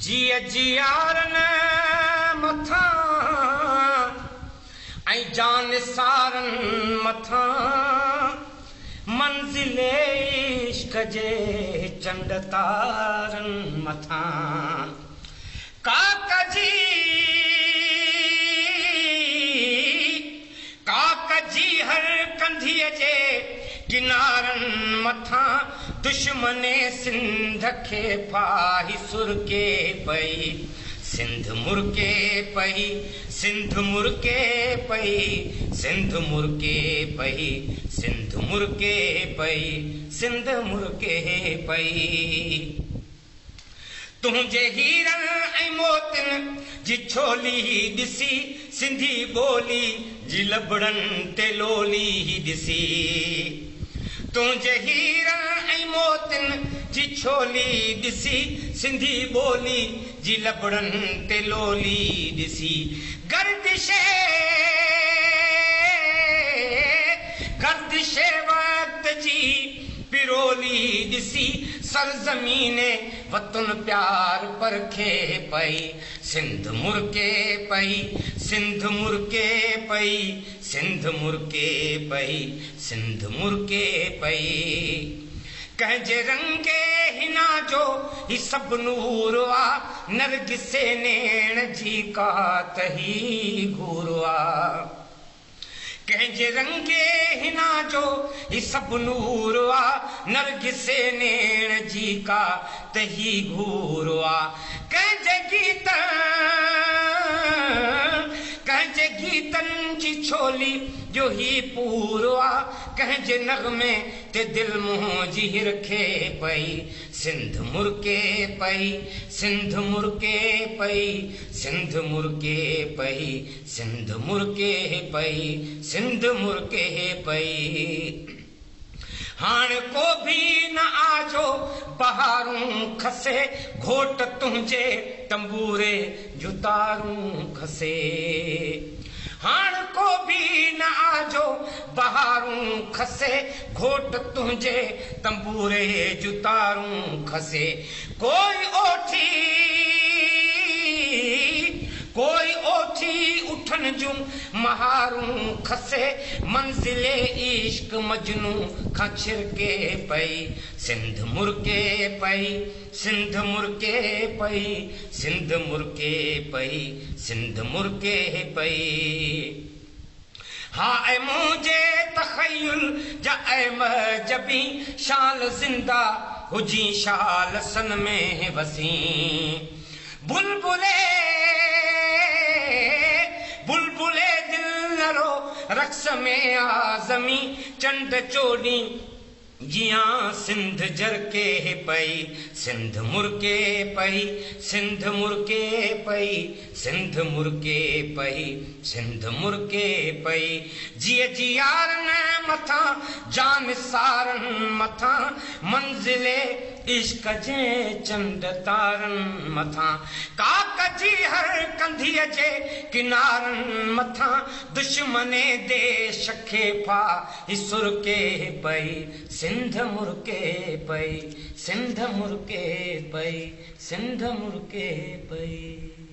जिया जियारन मथा ऐं जान सारन मथा मंजिले इश्क जे चंड तारन मथा काकजी हर कंधीअ जे किनारन मथा दुश्मने सिंध खे फाही सुरके पई सिंध मुरके पई सिंध मुरके पई सिंध मुरके पई सिंध मुरके पई सिंध मुरके पई तुंहिंजे हीरन ऐं मोतिन जी छोली ॾिसी सिंधी ॿोली जी लबड़न ते लोली ॾिसी तुंहिंजे हीरन ऐं मोतिन जी छोली ॾिसी सिंधी ॿोली जी लबड़न ते लोली ॾिसी गर्दिशे वक्त जी पिरोली ॾिसी सरज़मीने वतन प्यार परखे पई सिंध मुरके पई सिंध मुरके पई सिंध मुरके पई सिंध मुरके पई कंहिंजे रंगे हिना जो ही सभु नूर आ नरगिसे नेण जी कात ही घूर आ कंहिंजे रंगे हिना जो ही सभु नूर आ नरगिसे नेण जी का तही घूर आ कंहिंजे गीतन जी छोली जो ही पूरो आ कंहिंजे नगमे ते दिल मुंह जी रखे पई सिंध मुरके पई सिंध मुरके पई सिंध मुरके पई सिंध मुरके पई सिंध मुरके पई हाण को भी न आजो बहारूं खसे घोट तुंहिंजे तंबूरे जुतारूं खसे हाण को भी न आजो बहारूं खसे घोट तुंहिंजे तंबूरे जुतारूं खसे कोई ओठी उठन जूं महारूं खसे मंजिले इश्क मजनू खां छिरके पई सिंध मुरके पई सिंध मुरके पई सिंध मुरके पई सिंध मुरके पई हा ऐ मुंहिंजे तख़य्युल जा ऐ महजबी शाल ज़िंदा हुजी शाल सन में वसी बुलबुले दिल नरो रक्स में आज़मी चंड चोड़ी जियां सिंध जरके पई सिंध मुरके पई सिंध मुरके पई सिंध मुरके पई सिंध मुरके पई जिया जियारन मथा जान सारन मथा मंजिले इश्क जे चंड तारन मथा काकजी हर कंधीअ जे किनारन मथा दुश्मने देश खे फाही सुरके पई सिंध मुरके पई सिंध मुरके पई सिंध मुरके पई।